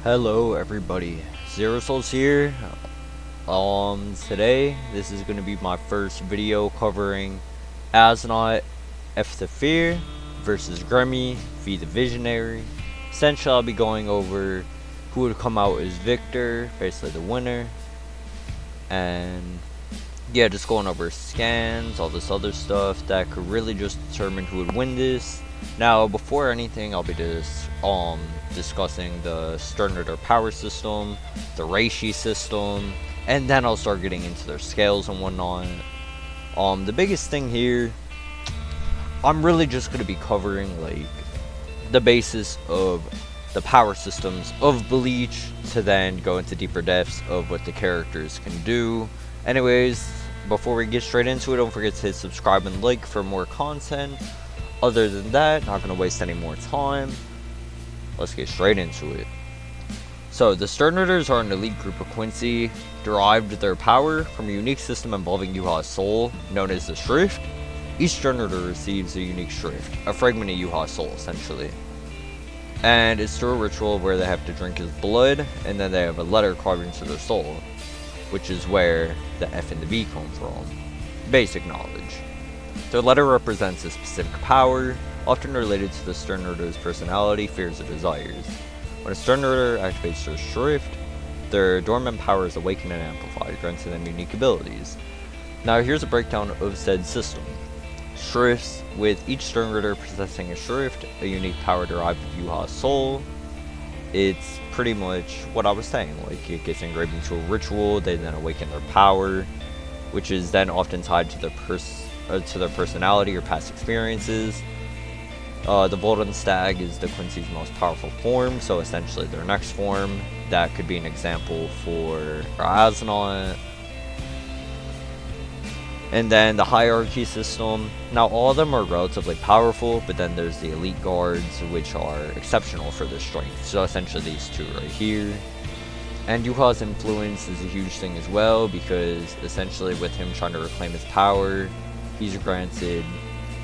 Hello everybody, Zero Souls here. Today this is going to be my first video covering Nodt, F the Fear versus Gremmy, V the Visionary. Essentially I'll be going over who would come out as victor, basically the winner, and yeah, just going over scans, all this other stuff that could really just determine who would win this. Now, before anything, I'll be discussing the Sternator power system, the Reishi system, and then I'll start getting into their scales and whatnot. The biggest thing here, I'm really just going to be covering like the basis of the power systems of Bleach to then go into deeper depths of what the characters can do. Anyways, before we get straight into it, don't forget to hit subscribe and like for more content. Other than that, not going to waste any more time. Let's get straight into it. So, the Sternators are an elite group of Quincy, derived their power from a unique system involving Yhwach's soul, known as the Shrift. Each Sternator receives a unique Shrift, a fragment of Yhwach's soul, essentially. And it's through a ritual where they have to drink his blood, and then they have a letter carved into their soul, which is where the F and the V come from. Basic knowledge. Their letter represents a specific power, often related to the Sternator's personality, fears, or desires. When a Sternator activates their Shrift, their dormant power is awakened and amplified, granting them unique abilities. Now here's a breakdown of said system. Shrifts, with each Sternator possessing a Shrift, a unique power derived from Yhwach's soul. It's pretty much what I was saying, like it gets engraved into a ritual, they then awaken their power, which is then often tied to their personality or past experiences. The Golden Stag is the Quincy's most powerful form, so essentially their next form. That could be an example for Nodt. And then the hierarchy system. Now all of them are relatively powerful, but then there's the elite guards, which are exceptional for their strength. So essentially these two right here. And Yhwach's influence is a huge thing as well, because essentially with him trying to reclaim his power, he's granted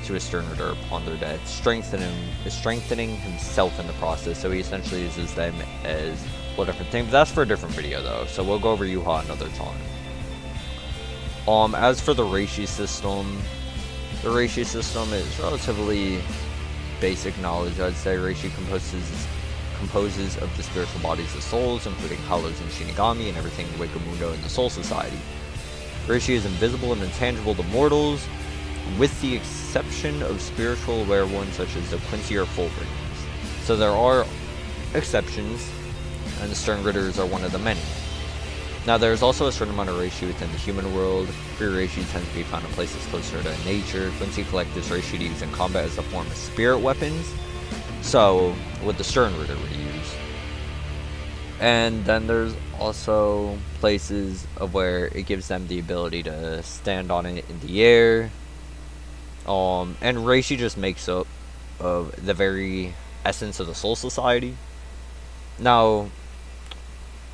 to a Sternator upon their death, strengthening himself in the process. So he essentially uses them as well different things. But that's for a different video though, so we'll go over Yhwach another time. As for the Reishi system, is relatively basic knowledge. I'd say Reishi composes of the spiritual bodies of souls, including Hollows and Shinigami and everything in Wakamundo and the Soul Society. Reishi is invisible and intangible to mortals, with the exception of spiritual aware ones such as the Quincy or Fulbringers. So there are exceptions, and the Sternritters are one of the many. Now there is also a certain amount of Reishi within the human world. Free Reishi tends to be found in places closer to nature. Quincy collect this Reishi to use in combat as a form of spirit weapons, so what the Sternritter would use. And then there's also places of where it gives them the ability to stand on it in the air. And Reishi just makes up of the very essence of the Soul Society. Now,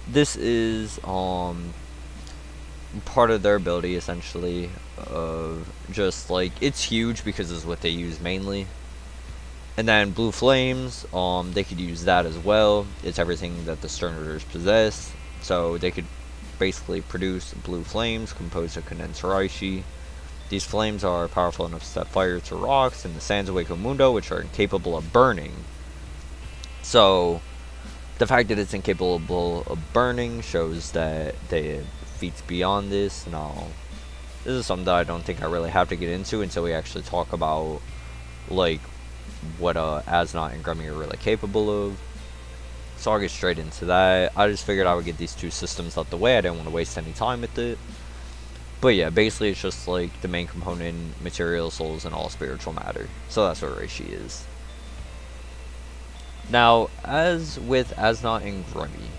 this is part of their ability, essentially, of just like, it's huge because it's what they use mainly. And then Blue Flames, they could use that as well. It's everything that the Sternators possess, so they could basically produce Blue Flames composed of condensed Reishi. These flames are powerful enough to set fire to rocks in the sands of Wakamundo, which are incapable of burning. So the fact that it's incapable of burning shows that they have feats beyond this. Now, this is something that I don't think I really have to get into until we actually talk about like what Nodt and Gremmy are really capable of. So I'll get straight into that. I just figured I would get these two systems out the way. I didn't want to waste any time with it. But yeah, basically it's just like the main component, material, souls, and all spiritual matter. So that's what Reishi is. Now, as with Nodt and Gremmy,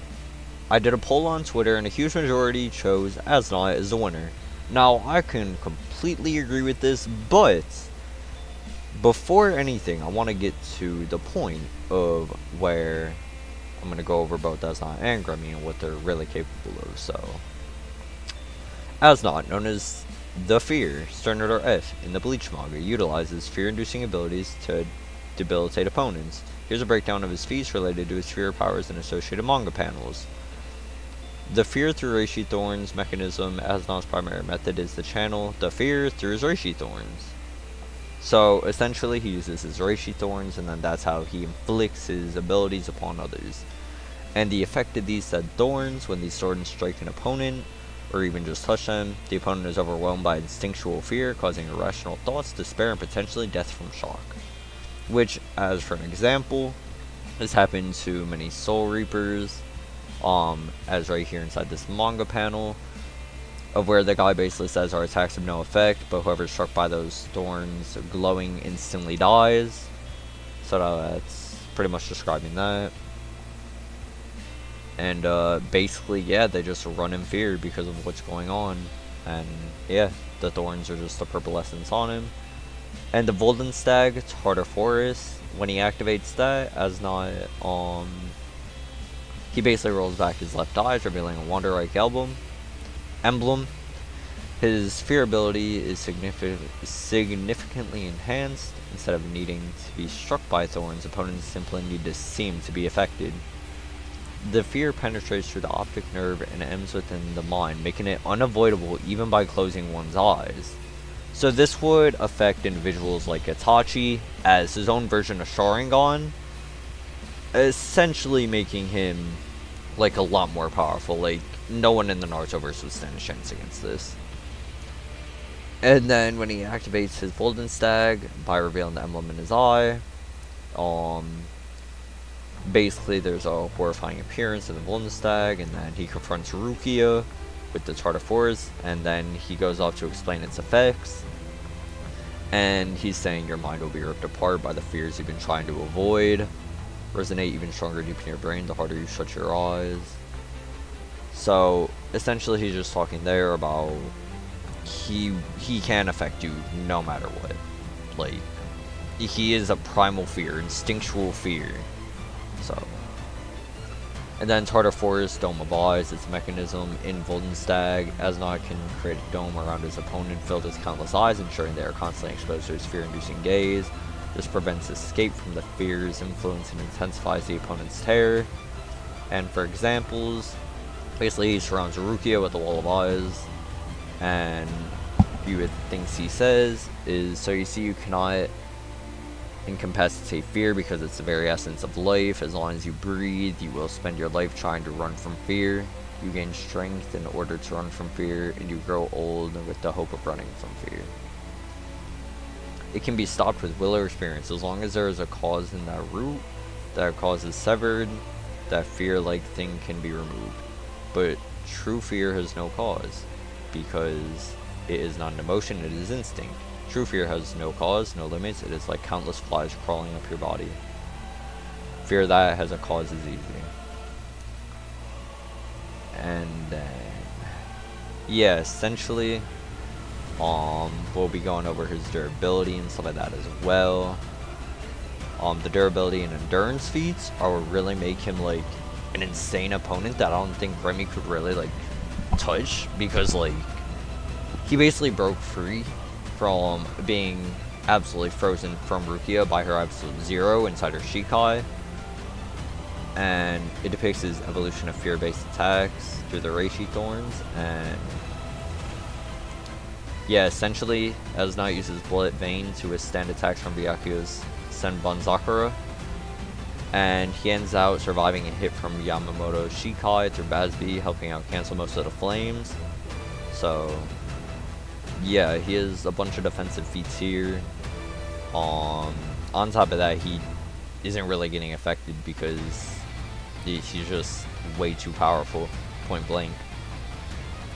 I did a poll on Twitter and a huge majority chose Nodt as the winner. Now, I can completely agree with this, but before anything, I want to get to the point of where I'm going to go over both Nodt and Gremmy and what they're really capable of. So, Nodt, known as the Fear, Sternator F in the Bleach manga, utilizes fear-inducing abilities to debilitate opponents. Here's a breakdown of his feats related to his fear powers and associated manga panels. The fear through Reishi Thorns mechanism, as Nodt's primary method, is to channel the fear through his Reishi Thorns. So essentially he uses his Reishi Thorns, and then that's how he inflicts his abilities upon others. And the effect of these said thorns, when these thorns strike an opponent, or even just touch them, the opponent is overwhelmed by instinctual fear, causing irrational thoughts, despair, and potentially death from shock. Which, as for an example, has happened to many Soul Reapers, as right here inside this manga panel, of where the guy basically says our attacks have no effect, but whoever's struck by those thorns glowing instantly dies. So that's pretty much describing that. And basically, yeah, they just run in fear because of what's going on. And yeah, the thorns are just the purple essence on him. And the Voldenstag, Tartar Forest, when he activates that, as not, he basically rolls back his left eyes, revealing a Wanderreich emblem. His fear ability is significantly enhanced. Instead of needing to be struck by thorns, opponents simply need to seem to be affected. The fear penetrates through the optic nerve and ends within the mind, making it unavoidable even by closing one's eyes. So this would affect individuals like Itachi as his own version of Sharangan, essentially making him like a lot more powerful. Like, no one in the Narutoverse would stand a chance against this. And then when he activates his Voldenstag by revealing the emblem in his eye, basically there's a horrifying appearance of the Voldenstag, and then he confronts Rukia with the Tartar Force, and then he goes off to explain its effects. And he's saying your mind will be ripped apart by the fears you've been trying to avoid. Resonate even stronger deep in your brain the harder you shut your eyes. So essentially he's just talking there about he can affect you no matter what. Like, he is a primal fear, instinctual fear. So, and then Tartar Forest, Dome of Eyes, its mechanism in Voldenstag, Asnod can create a dome around his opponent filled with countless eyes, ensuring they are constantly exposed to his fear-inducing gaze. This prevents escape from the fear's influence and intensifies the opponent's terror. And for examples, basically he surrounds Rukia with a wall of eyes, and a few things he says is, so you see you cannot incapacitate fear because it's the very essence of life. As long as you breathe, you will spend your life trying to run from fear. You gain strength in order to run from fear, and you grow old with the hope of running from fear. It can be stopped with will or experience. As long as there is a cause in that root, that cause is severed, that fear-like thing can be removed. But true fear has no cause, because it is not an emotion, it is instinct. True fear has no cause, no limits. It is like countless flies crawling up your body. Fear that has a cause is easy. And then, yeah, essentially, we'll be going over his durability and stuff like that as well. The durability and endurance feats will really make him like an insane opponent that I don't think Gremmy could really like touch, because like he basically broke free from being absolutely frozen from Rukia by her absolute zero inside her Shikai. And it depicts his evolution of fear-based attacks through the Reishi Thorns. And yeah, essentially, Asnod uses Bullet Vein to withstand attacks from Byakuya's Senbonzakura. And he ends out surviving a hit from Yamamoto's Shikai through Bazbi, helping out cancel most of the flames. So yeah, he has a bunch of defensive feats here. On top of that, he isn't really getting affected because he's just way too powerful, point blank.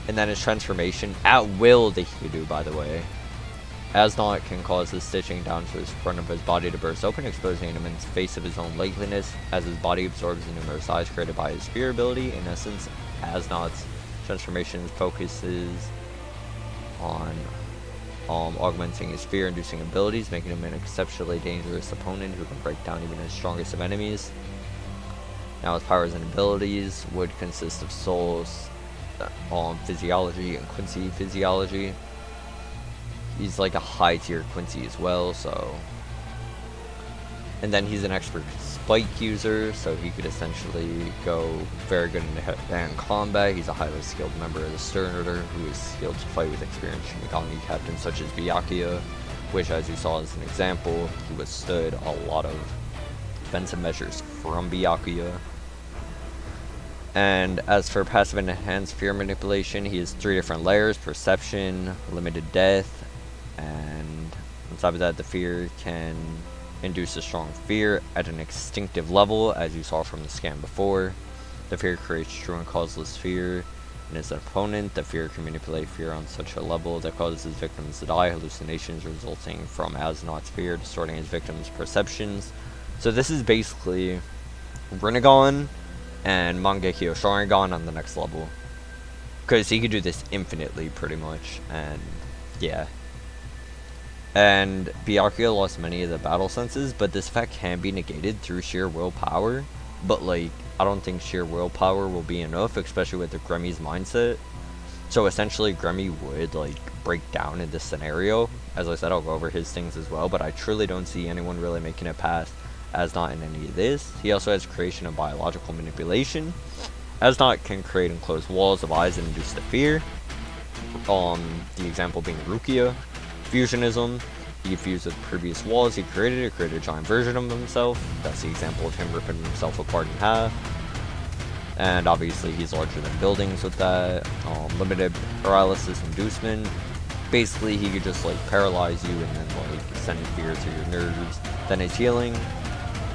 And then his transformation, at will that he could do, by the way. Asnod can cause the stitching down to the front of his body to burst open, exposing an immense face of his own likeness as his body absorbs the numerous eyes created by his fear ability. In essence, Asnod's transformation focuses on augmenting his fear-inducing abilities, making him an exceptionally dangerous opponent who can break down even his strongest of enemies. Now his powers and abilities would consist of Soul's physiology and Quincy physiology. He's like a high tier Quincy as well, so. And then he's an expert spike user, so he could essentially go very good in hand combat. He's a highly skilled member of the Stern Order who is skilled to fight with experienced Shinigami captains such as Byakuya, which, as you saw as an example, he withstood a lot of defensive measures from Byakuya. And as for passive and enhanced fear manipulation, he has 3 different layers: perception, limited death, and on top of that, the fear can induce a strong fear at an instinctive level, as you saw from the scan before. The fear creates true and causeless fear in his opponent. The fear can manipulate fear on such a level that causes his victims to die, hallucinations resulting from Asnod's fear, distorting his victims' perceptions. So this is basically Rinnegan and Mangekyo Sharangan on the next level, because he could do this infinitely pretty much. And yeah, and Byakuya lost many of the battle senses, but this effect can be negated through sheer willpower. But like, I don't think sheer willpower will be enough, especially with the Gremmy's mindset. So essentially Gremmy would like break down in this scenario. As I said, I'll go over his things as well, but I truly don't see anyone really making it past Asnod in any of this. He also has creation of biological manipulation. Asnod can create enclosed walls of eyes and induce the fear. The example being Rukia. Fusionism. He fused with previous walls he created to create a giant version of himself. That's the example of him ripping himself apart in half. And obviously he's larger than buildings with that. Limited paralysis inducement. Basically he could just like paralyze you and then like send fear to your nerves. Then his healing.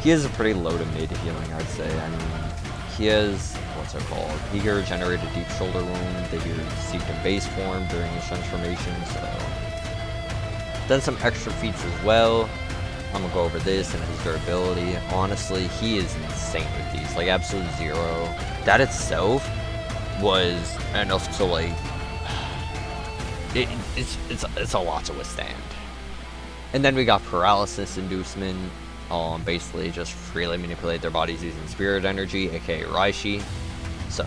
He has a pretty low to mid healing, I'd say. I mean, he has, what's it called? He can regenerate a deep shoulder wound that he received in base form during his transformation, so. Then some extra feats as well. I'm gonna go over this and his durability. Honestly, he is insane with these. Like Absolute Zero. That itself was enough to like, it's a lot to withstand. And then we got paralysis inducement. Basically just freely manipulate their bodies using spirit energy, aka Raishi. So,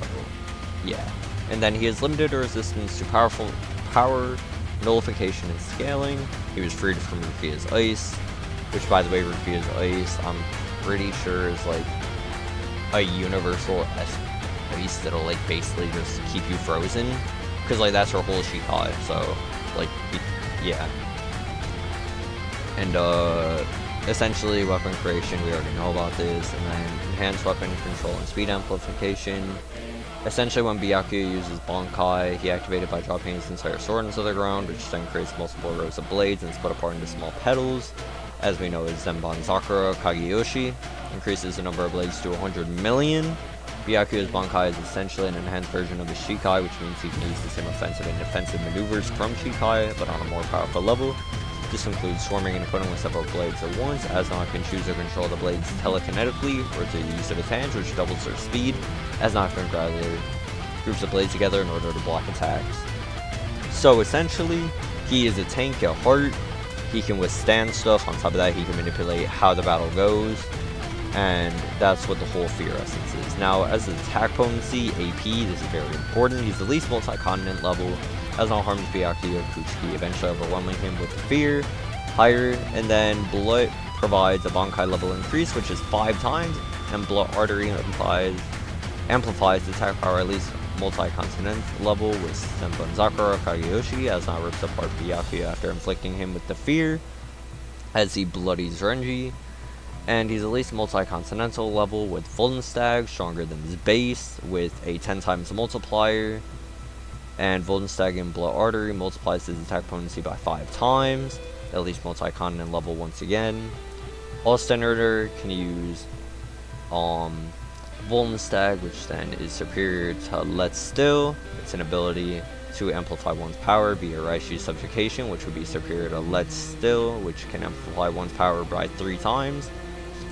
yeah. And then he has limited resistance to power nullification and scaling. He was freed from Rukia's ice, which, by the way, Rukia's ice, I'm pretty sure is like a universal ice that'll like basically just keep you frozen, because like that's her whole Shikai. So, like, yeah. And essentially, weapon creation, we already know about this, and then enhanced weapon control and speed amplification. Essentially, when Byakuya uses Bankai, he activated by dropping his entire sword into the ground, which then creates multiple rows of blades and split apart into small petals. As we know, his Zenban Sakura Kageyoshi increases the number of blades to 100 million. Byakuya's Bankai is essentially an enhanced version of his Shikai, which means he can use the same offensive and defensive maneuvers from Shikai, but on a more powerful level. This includes swarming an opponent with several blades at once. Asnod can choose to control the blades telekinetically or through the use of his hands, which doubles their speed. Asnod can gather groups of blades together in order to block attacks. So essentially, he is a tank at heart. He can withstand stuff. On top of that, he can manipulate how the battle goes. And that's what the whole fear essence is. Now, as an attack potency, AP, this is very important. He's the least multi-continent level. Asnod harms Byakuya Kuchiki, eventually overwhelming him with fear, higher, and then Blood provides a Bankai level increase, which is 5 times, and Blood Artery amplifies the attack power at least multi-continent level with Senbon Sakura Kageyoshi. Asnod rips apart Byakuya after inflicting him with the fear, as he bloodies Renji. And he's at least multi-continental level with Voldenstag, stronger than his base, with a 10 times multiplier. And Voldenstag in Blood Artery multiplies his attack potency by 5 times, at least multi-continent level once again. All Standarder can use Voldenstag, which then is superior to Let Still. It's an ability to amplify one's power via Raishi's Subjugation, which would be superior to Let Still, which can amplify one's power by 3 times.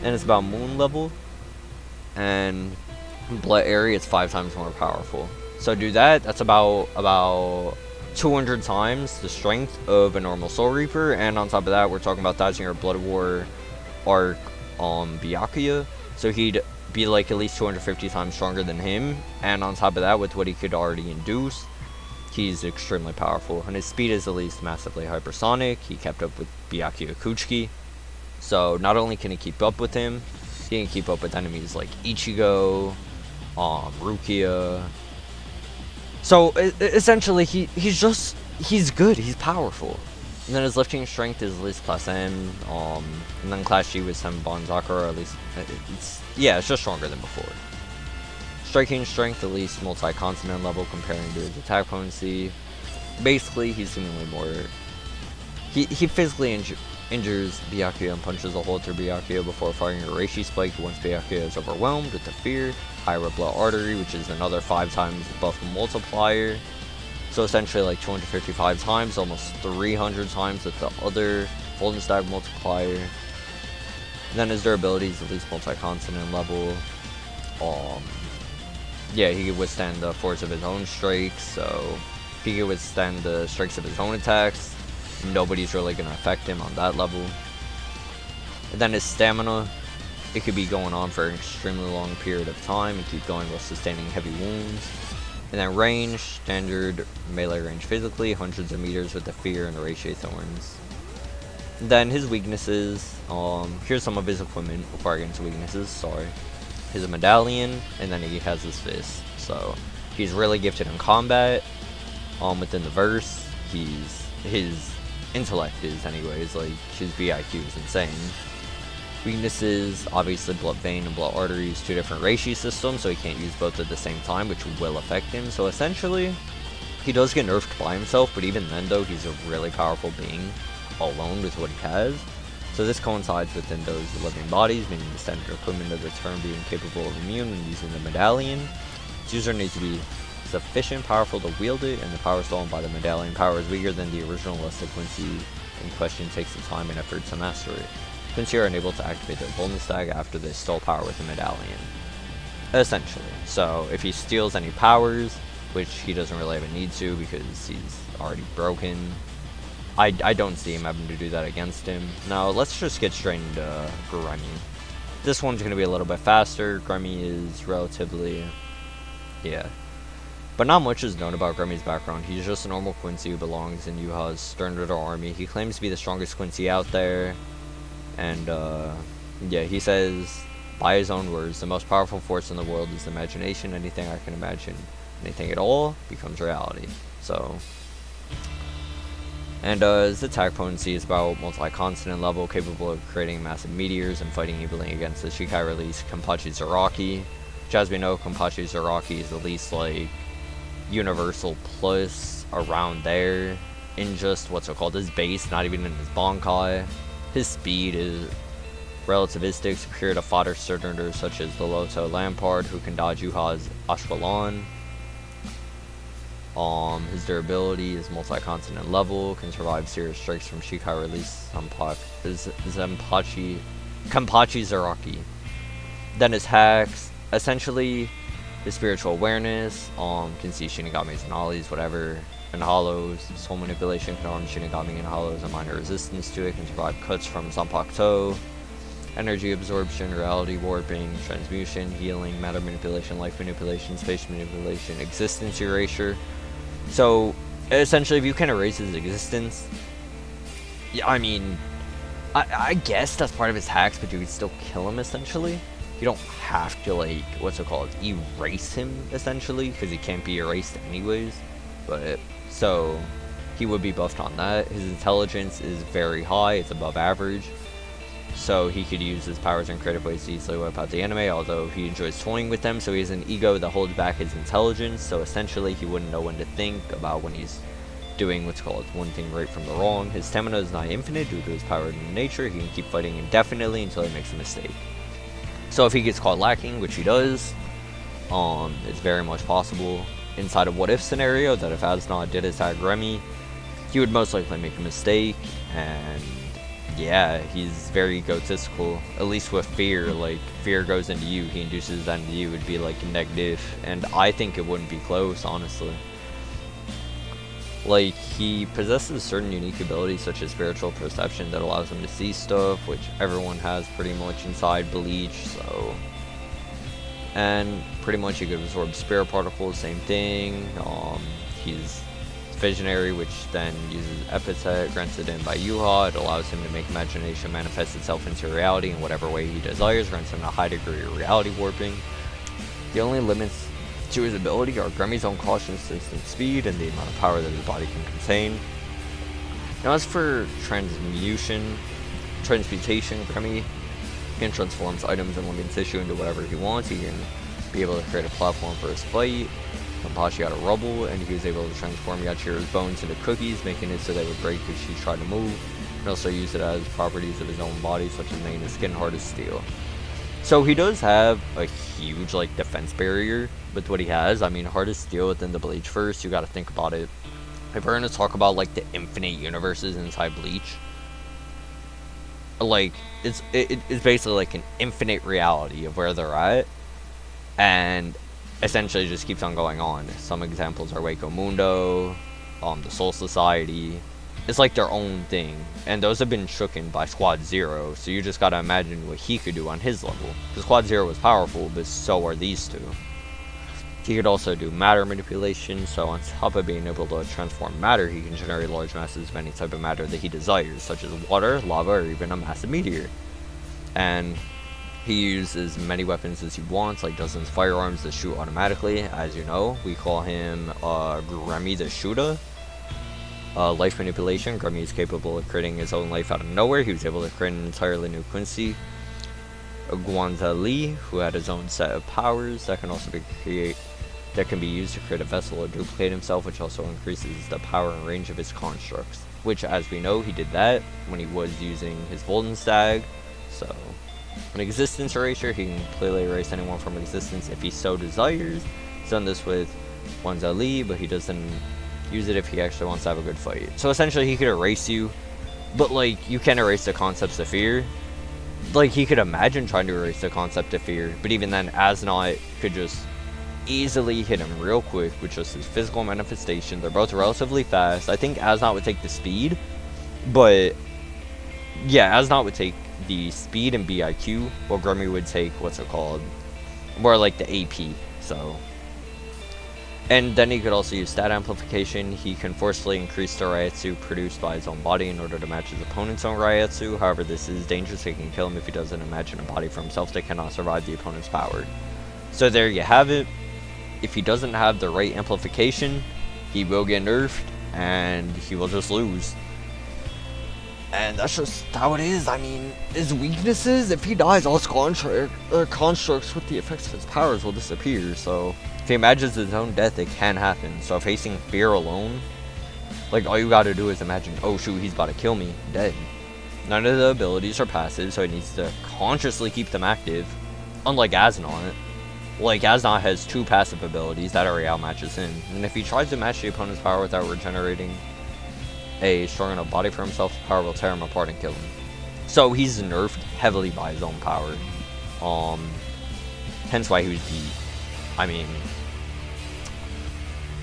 And it's about moon level, and Blood Area is 5 times more powerful. So do that, that's about 200 times the strength of a normal Soul Reaper, and on top of that, we're talking about dodging your Blood War arc on Byakuya, so he'd be like at least 250 times stronger than him, and on top of that, with what he could already induce, he's extremely powerful, and his speed is at least massively hypersonic. He kept up with Byakuya Kuchiki. So not only can he keep up with him, He can keep up with enemies like Ichigo, Rukia. So essentially, he's good. He's powerful. And then his lifting strength is at least class M. And then class G with Senbon Zakura, at least it's just stronger than before. Striking strength at least multi-continent level comparing to his attack potency. Basically, he's seemingly more. He physically injures Byakuya and punches a hole through Byakuya before firing a Reishi spike once Byakuya is overwhelmed with the fear. Higher blood artery, which is another 5 times buff multiplier. So essentially like 255 times, almost 300 times with the other Golden Stag multiplier. And then his durability is at least multi-continent level. Yeah, he can withstand the force of his own strikes, so he can withstand the strikes of his own attacks. Nobody's really going to affect him on that level. And then his stamina, it could be going on for an extremely long period of time and keep going while sustaining heavy wounds. And then range, standard melee range physically, hundreds of meters with the fear and the Reishi thorns. And then his weaknesses, here's some of his equipment before I get into weaknesses, sorry. His medallion, and then he has his fist. So he's really gifted in combat. Within the verse, his intellect is anyways, like his BIQ is insane. Weaknesses, obviously blood vein and blood arteries, 2 different Reishi systems, so he can't use both at the same time, which will affect him. So essentially, he does get nerfed by himself, but even then though, he's a really powerful being alone with what he has. So this coincides within those living bodies, meaning the standard equipment of the term being capable of immune when using the medallion. Its user needs to be sufficient powerful to wield it, and the power stolen by the medallion power is weaker than the original, unless the Quincy in question takes the time and effort to master it. Quincy are unable to activate their Golden Stag after they stole power with the medallion. Essentially. So if he steals any powers, which he doesn't really have a need to because he's already broken, I don't see him having to do that against him. Now let's just get straight into Gremmy. This one's going to be a little bit faster. Gremmy is relatively, but not much is known about Gremmy's background. He's just a normal Quincy who belongs in Yhwach's Stern Ritter army. He claims to be the strongest Quincy out there. And, he says, by his own words, the most powerful force in the world is imagination. Anything I can imagine, anything at all, becomes reality. So, and his attack potency is about multi-continent level, capable of creating massive meteors and fighting evenly against the Shikai release Kenpachi Zaraki. Which, as we know, Kenpachi Zaraki is at least, like, universal plus around there in just what's it called, his base, not even in his Bankai. His speed is relativistic, superior to fodder Sterners such as the Loto Lampard, who can dodge Yuha's Ashwalan. His durability is multi-continent level, can survive serious strikes from Shikai release Kenpachi Zaraki. Then his hacks, essentially his spiritual awareness, can see Shinigami's and Ollie's, whatever, and hollows. Soul manipulation can harm Shinigami and hollows, a minor resistance to it, can survive cuts from Zanpakuto. Energy absorption, reality warping, transmutation, healing, matter manipulation, life manipulation, space manipulation, existence erasure. So essentially, if you can erase his existence, I mean, I guess that's part of his hacks, but you could still kill him essentially. You don't have to, like, what's it called, erase him essentially, because he can't be erased anyways. But so he would be buffed on that. His intelligence is very high, it's above average, so he could use his powers in creative ways to easily wipe out the enemy, although he enjoys toying with them. So he has an ego that holds back his intelligence, so essentially he wouldn't know when to think about when he's doing what's called one thing right from the wrong. His stamina is not infinite due to his power in nature. He can keep fighting indefinitely until he makes a mistake. So if he gets caught lacking, which he does, it's very much possible inside a what if scenario that if Asnod did attack Gremmy, he would most likely make a mistake. And yeah, he's very egotistical, at least with fear. Like, fear goes into you, he induces that into you, it would be like negative, and I think it wouldn't be close, honestly. Like, he possesses certain unique abilities such as spiritual perception that allows him to see stuff, which everyone has pretty much inside Bleach, so. And pretty much he could absorb spirit particles, same thing. He's Visionary, which then uses epithet granted him by Yhwach. It allows him to make imagination manifest itself into reality in whatever way he desires, grants him a high degree of reality warping. The only limits to his ability are Gremmy's own consciousness and speed, and the amount of power that his body can contain. Now as for transmutation, Gremmy can transform items and living tissue into whatever he wants. He can be able to create a platform for his fight. Kenpachi out of rubble, and he was able to transform Yachiro's bones into cookies, making it so they would break if she tried to move, and also use it as properties of his own body, such as making his skin hard as steel. So he does have a huge like defense barrier with what he has. I mean, hard as steel within the Bleach first, you gotta think about it. If we're gonna talk about like the infinite universes inside Bleach, like it's basically like an infinite reality of where they're at, and essentially just keeps on going on. Some examples are Waco Mundo, the Soul Society. It's like their own thing, and those have been shooken by Squad Zero, so you just gotta imagine what he could do on his level. Because Squad Zero was powerful, but so are these two. He could also do matter manipulation, so on top of being able to transform matter, he can generate large masses of any type of matter that he desires, such as water, lava, or even a massive meteor. And he uses many weapons as he wants, like dozens of firearms that shoot automatically. As you know, we call him Gremmy the Shooter. Life manipulation. Gremmy is capable of creating his own life out of nowhere. He was able to create an entirely new Quincy. Guanza Li, who had his own set of powers that can also be used to create a vessel or duplicate himself, which also increases the power and range of his constructs. Which, as we know, he did that when he was using his Golden Stag. So, an existence eraser, he can completely erase anyone from existence if he so desires. He's done this with Guanza Li, but he doesn't use it if he actually wants to have a good fight. So essentially he could erase you, but like you can't erase the concepts of fear. Like he could imagine trying to erase the concept of fear, but even then Nodt could just easily hit him real quick with just his physical manifestation. They're both relatively fast. I think Nodt would take the speed, but yeah, Nodt would take the speed and BIQ, while Gremmy would take more like the AP. So, and then he could also use stat amplification. He can forcefully increase the Ryatsu produced by his own body in order to match his opponent's own Ryatsu. However, this is dangerous. He can kill him if he doesn't imagine a body for himself that cannot survive the opponent's power. So there you have it. If he doesn't have the right amplification, he will get nerfed and he will just lose. And that's just how it is. I mean, his weaknesses, if he dies, all his constructs with the effects of his powers will disappear. So if he imagines his own death, it can happen. So facing fear alone, like all you gotta do is imagine, oh shoot, he's about to kill me, dead. None of the abilities are passive, so he needs to consciously keep them active. Unlike Nodt. Like, Nodt has 2 passive abilities that already outmatches him. And if he tries to match the opponent's power without regenerating a strong enough body for himself, the power will tear him apart and kill him. So he's nerfed heavily by his own power. Hence why he was beat. I mean,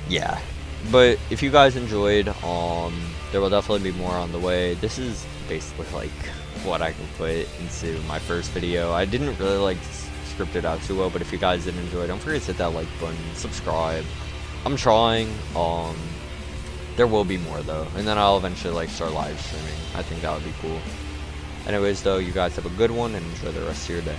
yeah. But if you guys enjoyed, there will definitely be more on the way. This is basically like what I can put into my first video. I didn't really like script it out too well, but if you guys did enjoy, don't forget to hit that like button, subscribe. I'm trying. There will be more though, and then I'll eventually like start live streaming. I think that would be cool. Anyways though, you guys have a good one and enjoy the rest of your day.